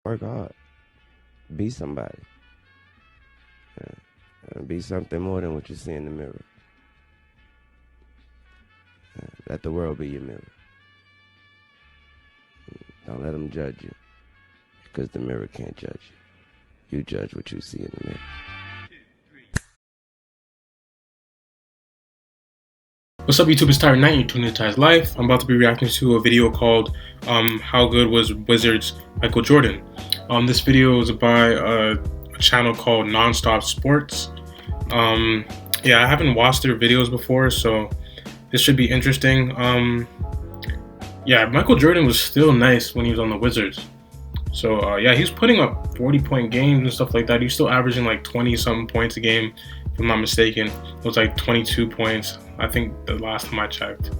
Work hard. Be somebody. Be something more than what you see in the mirror. Let the world be your mirror. Don't let them judge you, because the mirror can't judge you. You judge what you see in the mirror. What's up, YouTube? It's Tyron Knight. You're tuning into Ty's Life. I'm about to be reacting to a video called How Good Was Wizards Michael Jordan. This video is by a channel called Nonstop Sports. Yeah, I haven't watched their videos before, so this should be interesting. Yeah, Michael Jordan was still nice when he was on the Wizards. So yeah, he was putting up 40-point games and stuff like that. He was still averaging like 20-something points a game, if I'm not mistaken. It was like 22 points, I think, the last time I checked.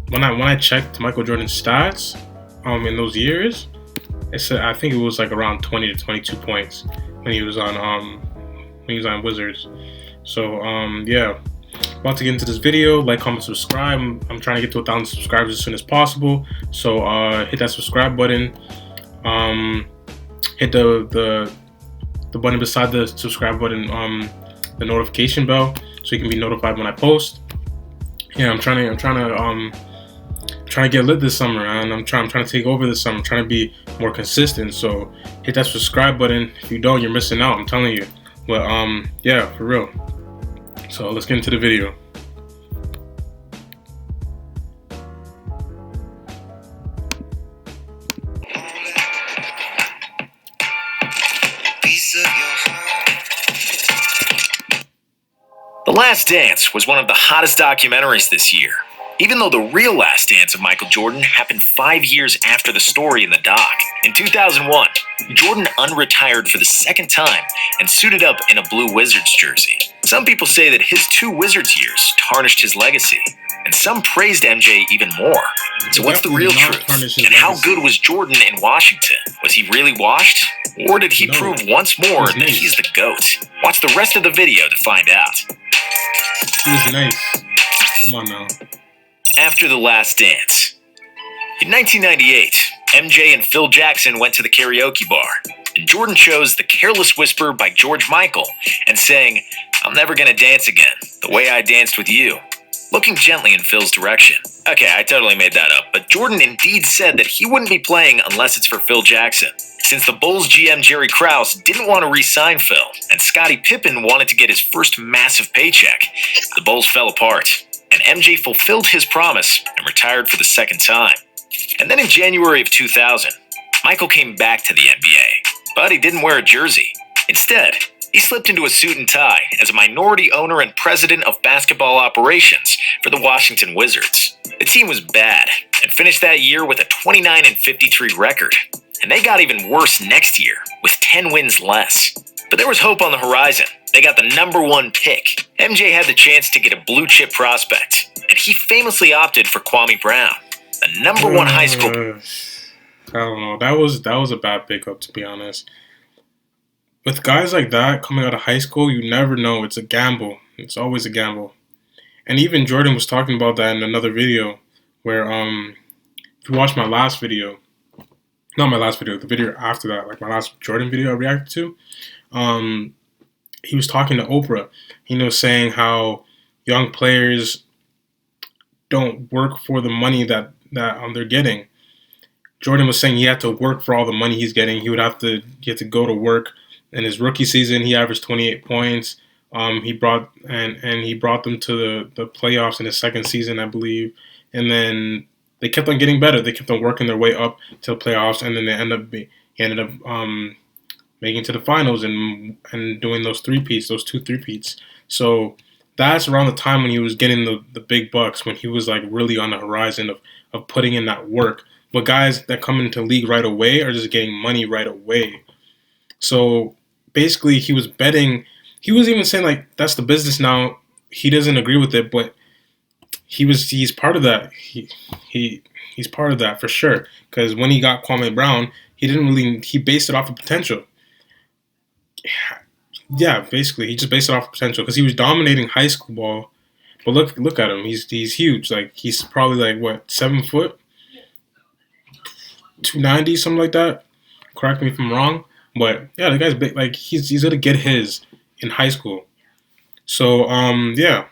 When I checked Michael Jordan's stats in those years, it said I think it was like around 20 to 22 points when he was on Wizards. So yeah, about to get into this video. Like, comment, subscribe. I'm trying to get to 1,000 subscribers as soon as possible. So hit that subscribe button. Hit the button beside the subscribe button, the notification bell, so you can be notified when I post. Yeah, I'm trying to get lit this summer, and I'm trying to take over this summer. I'm trying to be more consistent. So hit that subscribe button. If you don't, you're missing out, I'm telling you. But yeah, for real. So let's get into the video. The Last Dance was one of the hottest documentaries this year, even though the real last dance of Michael Jordan happened 5 years after the story in the doc. In 2001, Jordan unretired for the second time and suited up in a blue Wizards jersey. Some people say that his 2 Wizards years tarnished his legacy, and some praised MJ even more. So what's the real truth? And how good was Jordan in Washington? Was he really washed? Or did he prove once more that he's the GOAT? Watch the rest of the video to find out. He was nice. Come on now. After The Last Dance. In 1998, MJ and Phil Jackson went to the karaoke bar, and Jordan chose The Careless Whisper by George Michael and sang, "I'm never gonna dance again, the way I danced with you," looking gently in Phil's direction. Okay, I totally made that up, but Jordan indeed said that he wouldn't be playing unless it's for Phil Jackson. Since the Bulls GM Jerry Krause didn't want to re-sign Phil, and Scottie Pippen wanted to get his first massive paycheck, the Bulls fell apart, and MJ fulfilled his promise and retired for the second time. And then in January of 2000, Michael came back to the NBA, but he didn't wear a jersey. Instead, he slipped into a suit and tie as a minority owner and president of basketball operations for the Washington Wizards. The team was bad and finished that year with a 29-53 record. And they got even worse next year with 10 wins less. But there was hope on the horizon. They got the #1 pick. MJ had the chance to get a blue chip prospect, and he famously opted for Kwame Brown, the #1 high school. I don't know. That was a bad pickup, to be honest. With guys like that coming out of high school, you never know. It's a gamble. It's always a gamble. And even Jordan was talking about that in another video, where if you watch my last video, not my last video, the video after that, like my last Jordan video I reacted to, he was talking to Oprah, saying how young players don't work for the money that they're getting. Jordan was saying he had to work for all the money he's getting. He had to go to work. In his rookie season, he averaged 28 points. He brought them to the playoffs in his second season, I believe, and then they kept on getting better. They kept on working their way up to the playoffs, and then he ended up making to the finals and doing those two three-peats. So that's around the time when he was getting the big bucks, when he was like really on the horizon of putting in that work. But guys that come into the league right away are just getting money right away. So basically, he was betting. He was even saying like that's the business now. He doesn't agree with it, but he's part of that. He's part of that for sure. Because when he got Kwame Brown, he based it off of potential. Yeah, basically, he just based it off of potential because he was dominating high school ball. But look at him. He's huge. Like he's probably like what, 7 foot, 290, something like that. Correct me if I'm wrong, but yeah, the guy's big. Like he's gonna get his in high school. So yeah,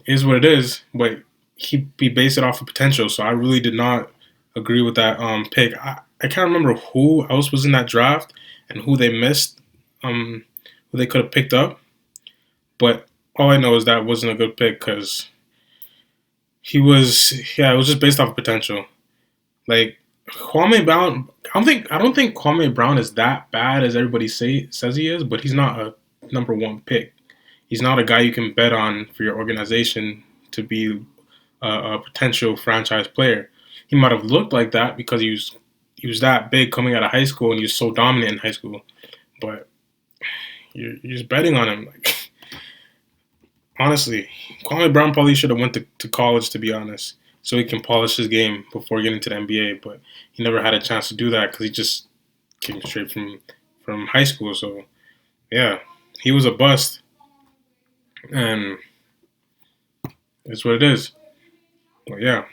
is what it is. But he based it off of potential. So I really did not agree with that pick. I can't remember who else was in that draft and who they missed, who they could have picked up. But all I know is that wasn't a good pick because he was, yeah, it was just based off of potential. Like Kwame Brown, I don't think Kwame Brown is that bad as everybody says he is, but he's not a number one pick. He's not a guy you can bet on for your organization to be a potential franchise player. He might have looked like that because he was that big coming out of high school and he was so dominant in high school. But you're just betting on him. Like honestly, Kwame Brown probably should have went to college, to be honest, so he can polish his game before getting to the NBA. But he never had a chance to do that because he just came straight from high school. So yeah, he was a bust, and it's what it is. But yeah.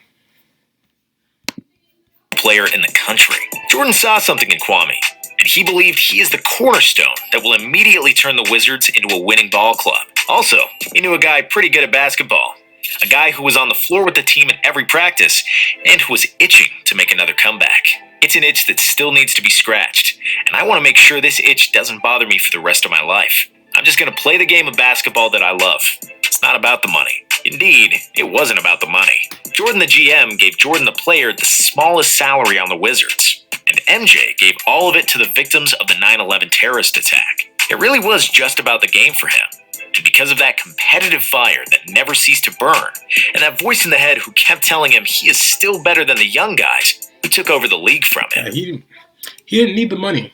Player in the country. Jordan saw something in Kwame, and he believed he is the cornerstone that will immediately turn the Wizards into a winning ball club. Also, he knew a guy pretty good at basketball, a guy who was on the floor with the team at every practice, and who was itching to make another comeback. It's an itch that still needs to be scratched, and I want to make sure this itch doesn't bother me for the rest of my life. I'm just going to play the game of basketball that I love. It's not about the money. Indeed, it wasn't about the money. Jordan the GM gave Jordan the player the smallest salary on the Wizards, and MJ gave all of it to the victims of the 9/11 terrorist attack. It really was just about the game for him. And because of that competitive fire that never ceased to burn, and that voice in the head who kept telling him he is still better than the young guys who took over the league from him. Yeah, he didn't need the money.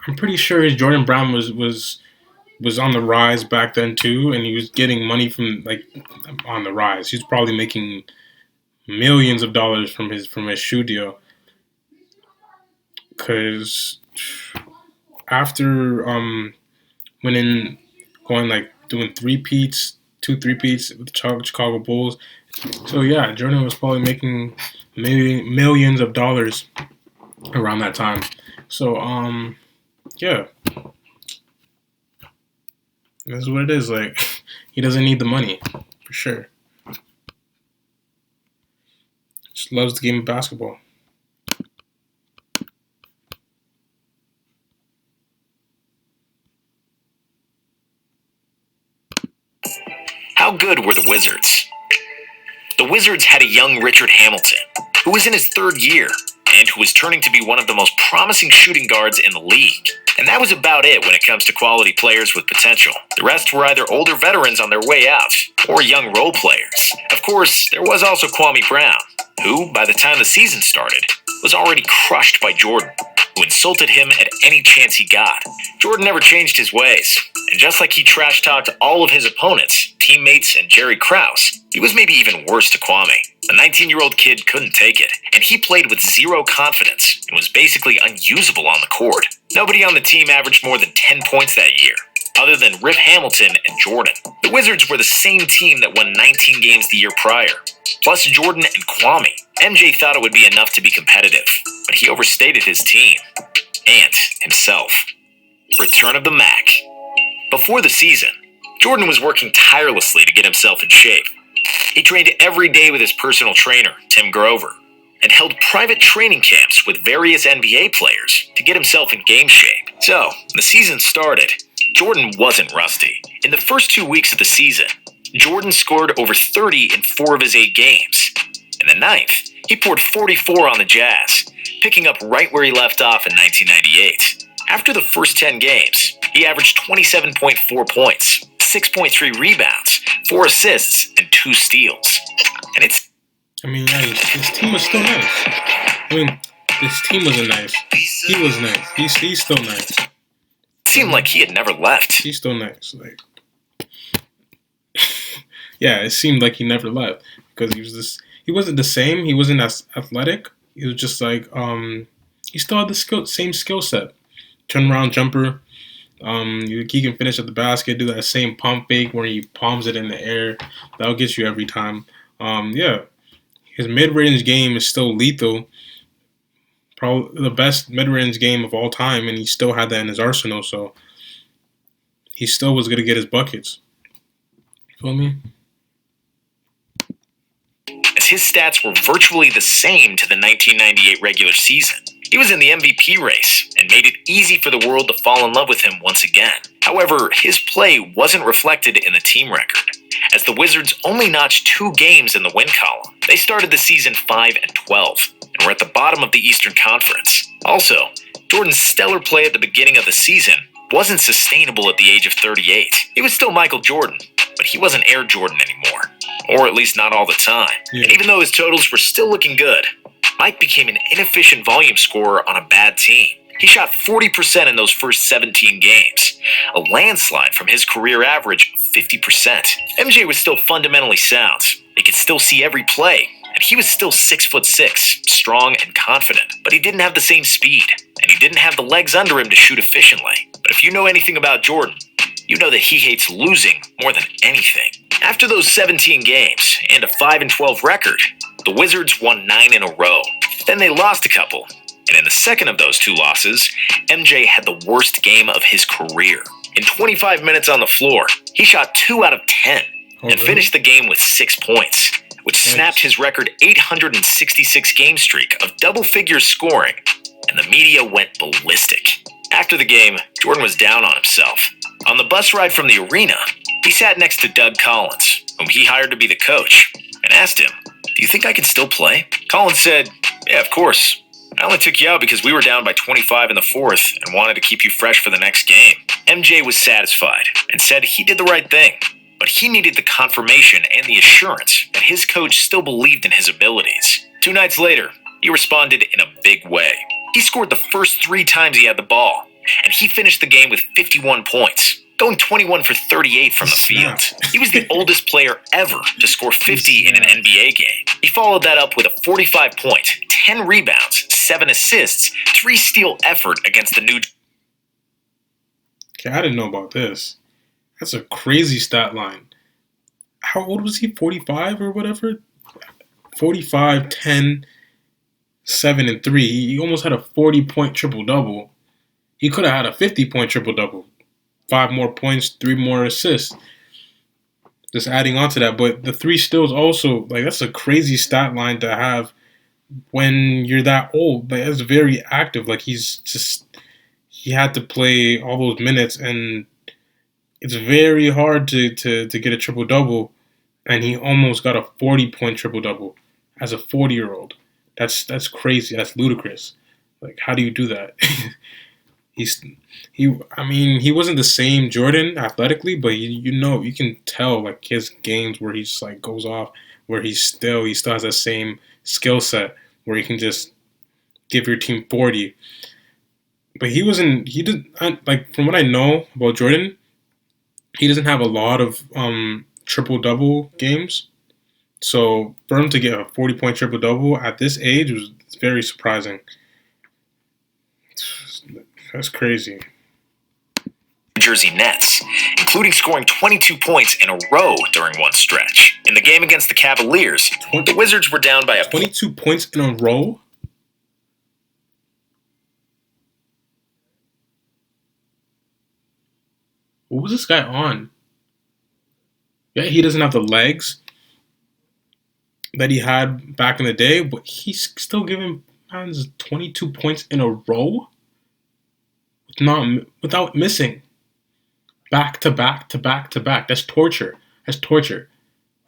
I'm pretty sure Jordan Brown was on the rise back then too, and he was getting money from like on the rise. He's probably making millions of dollars from his shoe deal. Cause after winning, going like doing two three-peats with the Chicago Bulls. So yeah, Jordan was probably making maybe millions of dollars around that time. So yeah. This is what it is. Like, he doesn't need the money, for sure. Just loves the game of basketball. How good were the Wizards? The Wizards had a young Richard Hamilton, who was in his third year, and who was turning to be one of the most promising shooting guards in the league. And that was about it when it comes to quality players with potential. The rest were either older veterans on their way out, or young role players. Of course, there was also Kwame Brown, who, by the time the season started, was already crushed by Jordan, who insulted him at any chance he got. Jordan never changed his ways, and just like he trash-talked all of his opponents, teammates, and Jerry Krause, he was maybe even worse to Kwame. The 19-year-old kid couldn't take it, and he played with zero confidence and was basically unusable on the court. Nobody on the team averaged more than 10 points that year, other than Rip Hamilton and Jordan. The Wizards were the same team that won 19 games the year prior, plus Jordan and Kwame. MJ thought it would be enough to be competitive, but he overstated his team and himself. Return of the Mac. Before the season, Jordan was working tirelessly to get himself in shape. He trained every day with his personal trainer, Tim Grover, and held private training camps with various NBA players to get himself in game shape. So, the season started. Jordan wasn't rusty. In the first 2 weeks of the season, Jordan scored over 30 in 4 of his 8 games. In the 9th, he poured 44 on the Jazz, picking up right where he left off in 1998. After the first 10 games, he averaged 27.4 points, 6.3 rebounds, 4 assists, and 2 steals. And it's... I mean, yeah, his team was still nice. I mean, this team wasn't nice. He was nice. He's still nice. It seemed like he had never left. He's still nice. Like, yeah, it seemed like he never left because he wasn't the same. He wasn't as athletic. He was just like, he still had the same skill set. Turnaround jumper. He can finish at the basket, do that same pump fake where he palms it in the air. That'll get you every time. Yeah, his mid-range game is still lethal. probably the best mid-range game of all time, and he still had that in his arsenal. So he still was gonna get his buckets. Feel me? As his stats were virtually the same to the 1998 regular season. He was in the MVP race and made it easy for the world to fall in love with him once again. However, his play wasn't reflected in the team record, as the Wizards only notched 2 games in the win column. They started the season 5-12 and were at the bottom of the Eastern Conference. Also, Jordan's stellar play at the beginning of the season wasn't sustainable at the age of 38. He was still Michael Jordan, but he wasn't Air Jordan anymore, or at least not all the time. Yeah. And even though his totals were still looking good, Mike became an inefficient volume scorer on a bad team. He shot 40% in those first 17 games, a landslide from his career average of 50%. MJ was still fundamentally sound. He could still see every play, and he was still 6'6", strong and confident. But he didn't have the same speed, and he didn't have the legs under him to shoot efficiently. But if you know anything about Jordan, you know that he hates losing more than anything. After those 17 games and a 5-12 record, the Wizards won 9 in a row. Then they lost a couple, and in the second of those 2 losses, MJ had the worst game of his career. In 25 minutes on the floor, he shot 2 out of 10 and finished the game with 6 points, which snapped his record 866 game streak of double figures scoring, and the media went ballistic. After the game, Jordan was down on himself. On the bus ride from the arena, he sat next to Doug Collins, whom he hired to be the coach, and asked him, "Do you think I could still play?" Collins said, "Yeah, of course. I only took you out because we were down by 25 in the fourth and wanted to keep you fresh for the next game." MJ was satisfied and said he did the right thing, but he needed the confirmation and the assurance that his coach still believed in his abilities. 2 nights later, he responded in a big way. He scored the first 3 times he had the ball, and he finished the game with 51 points, going 21 for 38 from the field. He was the oldest player ever to score 50 in an NBA game. He followed that up with a 45-point, 10 rebounds, 7 assists, 3 steal effort against the New. Okay, I didn't know about this. That's a crazy stat line. How old was he? 45 or whatever? 45, 10, 7, and 3. He almost had a 40-point triple-double. He could have had a 50-point triple-double. 5 more points, 3 more assists. Just adding on to that. But the 3 steals also, like, that's a crazy stat line to have when you're that old. Like, that's very active. Like, he had to play all those minutes, and it's very hard to get a triple-double, and he almost got a 40-point triple-double as a 40-year-old. That's crazy. That's ludicrous. Like, how do you do that? He wasn't the same Jordan athletically, but you can tell, like, his games where he's like goes off, where he still has that same skill set where he can just give your team 40. But like, from what I know about Jordan, he doesn't have a lot of triple-double games. So for him to get a 40-point triple-double at this age was very surprising. That's crazy. Jersey Nets, including scoring 22 points in a row during one stretch. In the game against the Cavaliers, the Wizards were down by 22 points in a row? What was this guy on? Yeah, he doesn't have the legs that he had back in the day, but he's still giving fans 22 points in a row without missing. Back to back to back to back. That's torture.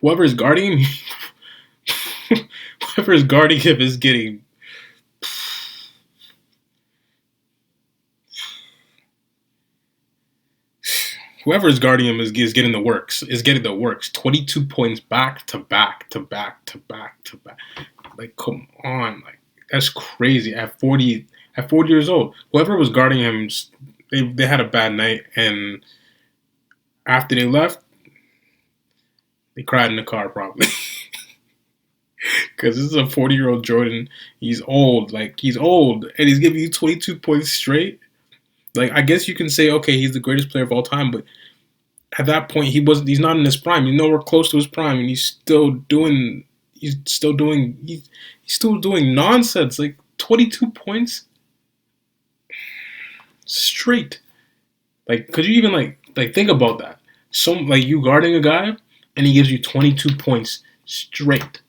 Whoever is guarding him, is getting. Whoever is guarding him is getting the works. 22 points back to back to back to back to back. Like, come on, like, that's crazy. At 40 years old, whoever was guarding him, they had a bad night, and after they left, they cried in the car probably. Because this is a 40-year-old Jordan. He's old, and he's giving you 22 points straight. Like, I guess you can say, okay, he's the greatest player of all time, but at that point, he's not in his prime. He's nowhere close to his prime, and he's still doing nonsense. Like, 22 points straight. Like, could you even like think about that? So like you guarding a guy and he gives you 22 points straight,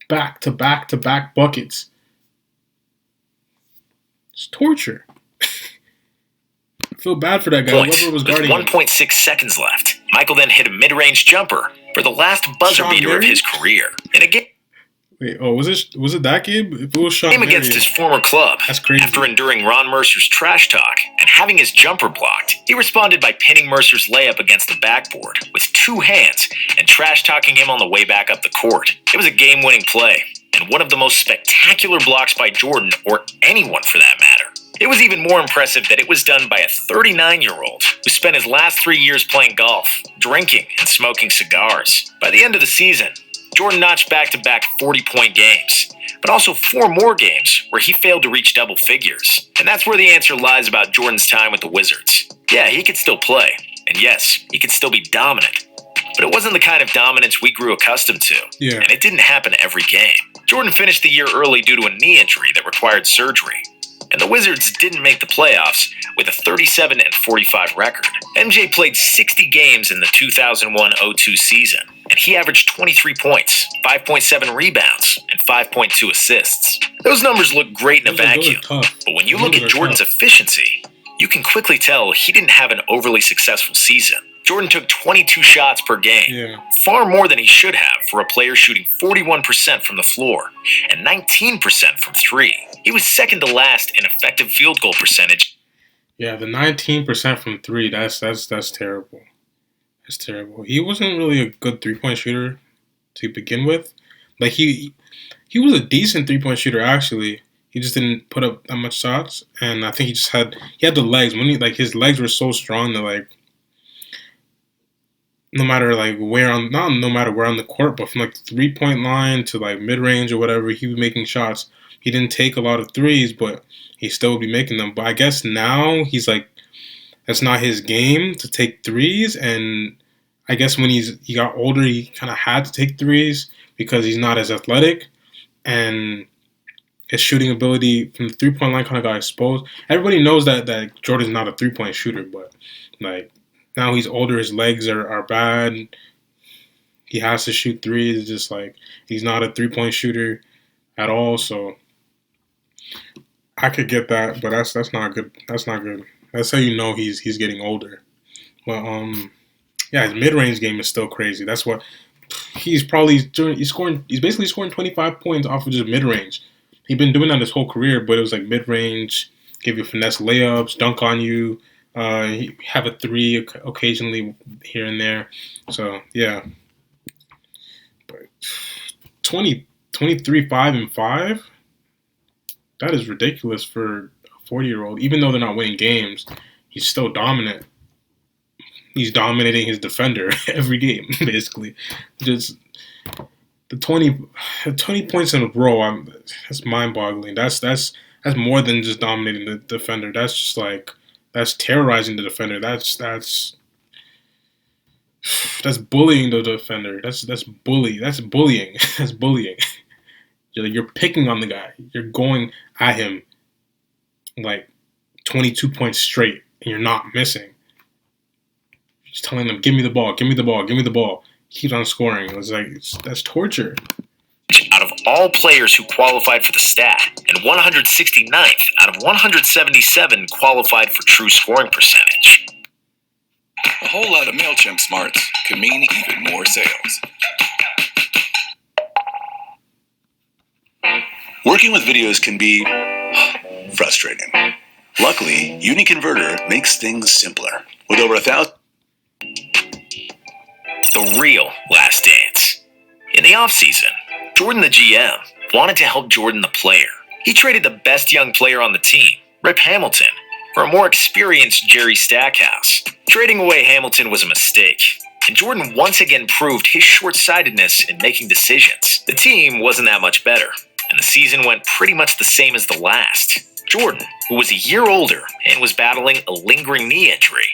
back to back to back buckets. It's torture. I feel bad for that guy. Points. Whoever was With guarding him. 1.6 seconds left, Michael then hit a mid-range jumper for the last buzzer Sean beater of Marion? his career in a game Wait, oh, was it that game? If it was Sean against Marion, his former club. that's crazy. After enduring Ron Mercer's trash talk and having his jumper blocked, he responded by pinning Mercer's layup against the backboard with 2 hands and trash talking him on the way back up the court. It was a game-winning play and one of the most spectacular blocks by Jordan, or anyone for that matter. It was even more impressive that it was done by a 39-year-old who spent his last 3 years playing golf, drinking, and smoking cigars. By the end of the season, Jordan notched back-to-back 40-point games, but also 4 more games where he failed to reach double figures. And that's where the answer lies about Jordan's time with the Wizards. Yeah, he could still play, and yes, he could still be dominant, but it wasn't the kind of dominance we grew accustomed to, and it didn't happen every game. Jordan finished the year early due to a knee injury that required surgery, and the Wizards didn't make the playoffs with a 37-45 record. MJ played 60 games in the 2001-02 season, and he averaged 23 points, 5.7 rebounds, and 5.2 assists. Those numbers look great in a vacuum, but when you look at Jordan's efficiency, you can quickly tell he didn't have an overly successful season. Jordan took 22 shots per game, far more than he should have for a player shooting 41% from the floor and 19% from 3. He was second to last in effective field goal percentage. Yeah, the 19% from 3, that's terrible. That's terrible. He wasn't really a good 3-point shooter to begin with. Like he was a decent 3-point shooter actually. He just didn't put up that much shots, and I think he had the legs. When his legs were so strong that like no matter where on the court, but from like the 3-point line to like mid range or whatever, he was making shots. He didn't take a lot of threes, but he still would be making them. But I guess now he's like, that's not his game to take threes, and I guess when he got older, he kind of had to take threes because he's not as athletic, and his shooting ability from the 3-point line kind of got exposed. Everybody knows that Jordan's not a 3-point shooter, but like now he's older, his legs are bad. He has to shoot threes. It's just like he's not a 3-point shooter at all. So I could get that, but that's not good. That's not good. That's how you know he's getting older. But yeah, his mid-range game is still crazy. That's what he's basically scoring 25 points off of just mid-range. He's been doing that his whole career, but it was like mid-range, give you finesse layups, dunk on you, he have a 3 occasionally here and there. So yeah, but 23, 5, and 5. That is ridiculous for a 40-year-old. Even though they're not winning games, he's still dominant. He's dominating his defender every game, basically. Just the 20 points in a row. That's mind-boggling. That's more than just dominating the defender. That's just like that's terrorizing the defender. That's bullying the defender. That's bullying. That's bullying. You're picking on the guy. You're going at him like 22 points straight, and you're not missing. Just telling them, give me the ball, give me the ball, give me the ball. He keeps on scoring. It was like, that's torture. Out of all players who qualified for the stat, and 169th out of 177 qualified for true scoring percentage. A whole lot of MailChimp smarts could mean even more sales. Working with videos can be frustrating. Luckily, UniConverter makes things simpler. With over 1,000... The real Last Dance. In the offseason, Jordan the GM wanted to help Jordan the player. He traded the best young player on the team, Rip Hamilton, for a more experienced Jerry Stackhouse. Trading away Hamilton was a mistake, and Jordan once again proved his short-sightedness in making decisions. The team wasn't that much better, and the season went pretty much the same as the last. Jordan, who was a year older and was battling a lingering knee injury,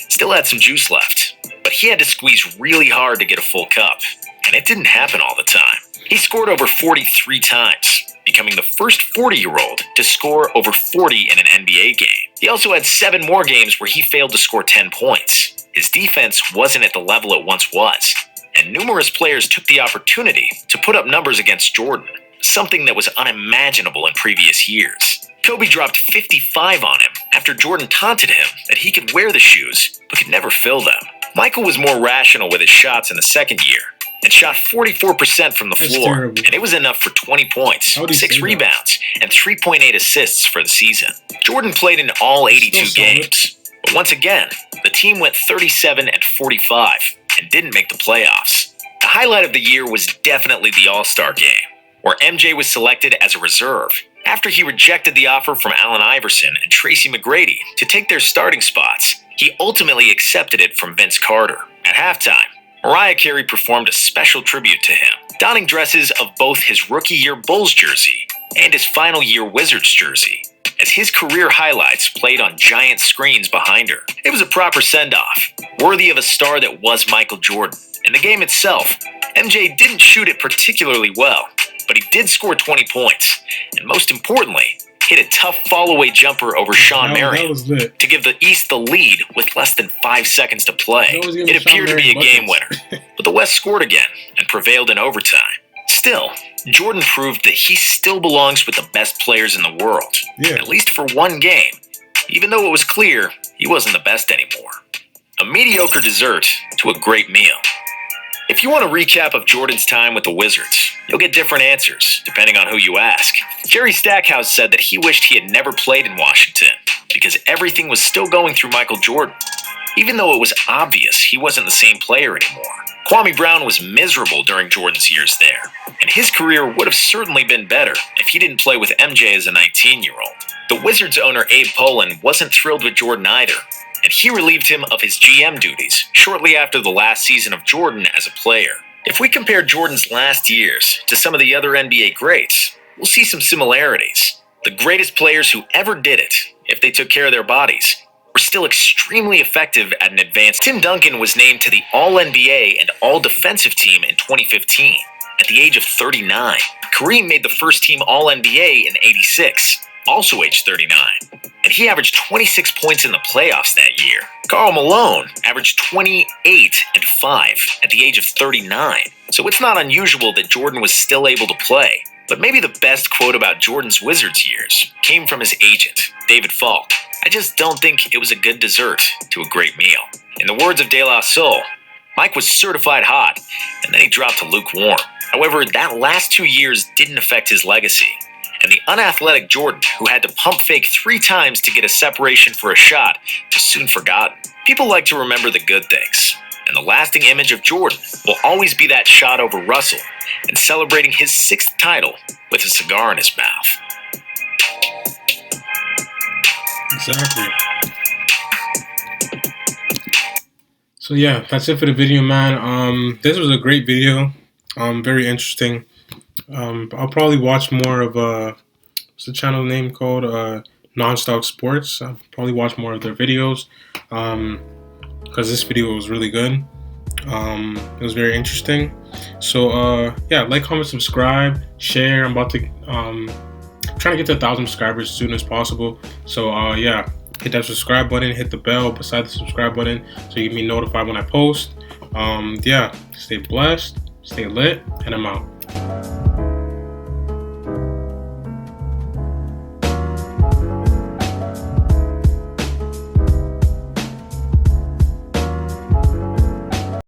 still had some juice left, but he had to squeeze really hard to get a full cup, and it didn't happen all the time. He scored over 43 times, becoming the first 40-year-old to score over 40 in an NBA game. He also had 7 more games where he failed to score 10 points. His defense wasn't at the level it once was, and numerous players took the opportunity to put up numbers against Jordan, something that was unimaginable in previous years. Kobe dropped 55 on him after Jordan taunted him that he could wear the shoes but could never fill them. Michael was more rational with his shots in the second year and shot 44% from the floor, and it was enough for 20 points, 6 rebounds, and 3.8 assists for the season. Jordan played in all 82 games, but once again, the team went 37-45 and didn't make the playoffs. The highlight of the year was definitely the All-Star game, where MJ was selected as a reserve after he rejected the offer from Allen Iverson and Tracy McGrady to take their starting spots. He ultimately accepted it from Vince Carter. At halftime, Mariah Carey performed a special tribute to him, donning dresses of both his rookie year Bulls jersey and his final year Wizards jersey, as his career highlights played on giant screens behind her. It was a proper send-off, worthy of a star that was Michael Jordan. In the game itself, MJ didn't shoot it particularly well, but he did score 20 points, and most importantly, hit a tough fall-away jumper over Sean Marion to give the East the lead with less than 5 seconds to play. It appeared to be a game winner, but the West scored again and prevailed in overtime. Still, Jordan proved that he still belongs with the best players in the world, at least for one game, even though it was clear he wasn't the best anymore. A mediocre dessert to a great meal. If you want a recap of Jordan's time with the Wizards, you'll get different answers, depending on who you ask. Jerry Stackhouse said that he wished he had never played in Washington, because everything was still going through Michael Jordan, even though it was obvious he wasn't the same player anymore. Kwame Brown was miserable during Jordan's years there, and his career would have certainly been better if he didn't play with MJ as a 19-year-old. The Wizards owner Abe Pollin wasn't thrilled with Jordan either, and he relieved him of his GM duties shortly after the last season of Jordan as a player. If we compare Jordan's last years to some of the other NBA greats, we'll see some similarities. The greatest players who ever did it, if they took care of their bodies, were still extremely effective at an advanced. Tim Duncan was named to the All-NBA and All-Defensive team in 2015 at the age of 39. Kareem made the first team All-NBA in '86, also age 39, and he averaged 26 points in the playoffs that year. Karl Malone averaged 28-5 at the age of 39, so it's not unusual that Jordan was still able to play. But maybe the best quote about Jordan's Wizards years came from his agent, David Falk. "I just don't think it was a good dessert to a great meal." In the words of De La Soul, Mike was certified hot, and then he dropped to lukewarm. However, that last 2 years didn't affect his legacy, and the unathletic Jordan, who had to pump fake 3 times to get a separation for a shot, was soon forgotten. People like to remember the good things, and the lasting image of Jordan will always be that shot over Russell and celebrating his 6th title with a cigar in his mouth. Exactly. So yeah, that's it for the video, man. This was a great video. Very interesting. I'll probably watch more of what's the channel name called? Nonstop Sports. I'll probably watch more of their videos. Because this video was really good. It was very interesting. So yeah, like, comment, subscribe, share. I'm about to trying to get to 1,000 subscribers as soon as possible. So yeah, hit that subscribe button, hit the bell beside the subscribe button so you can be notified when I post. Yeah, stay blessed, stay lit, and I'm out.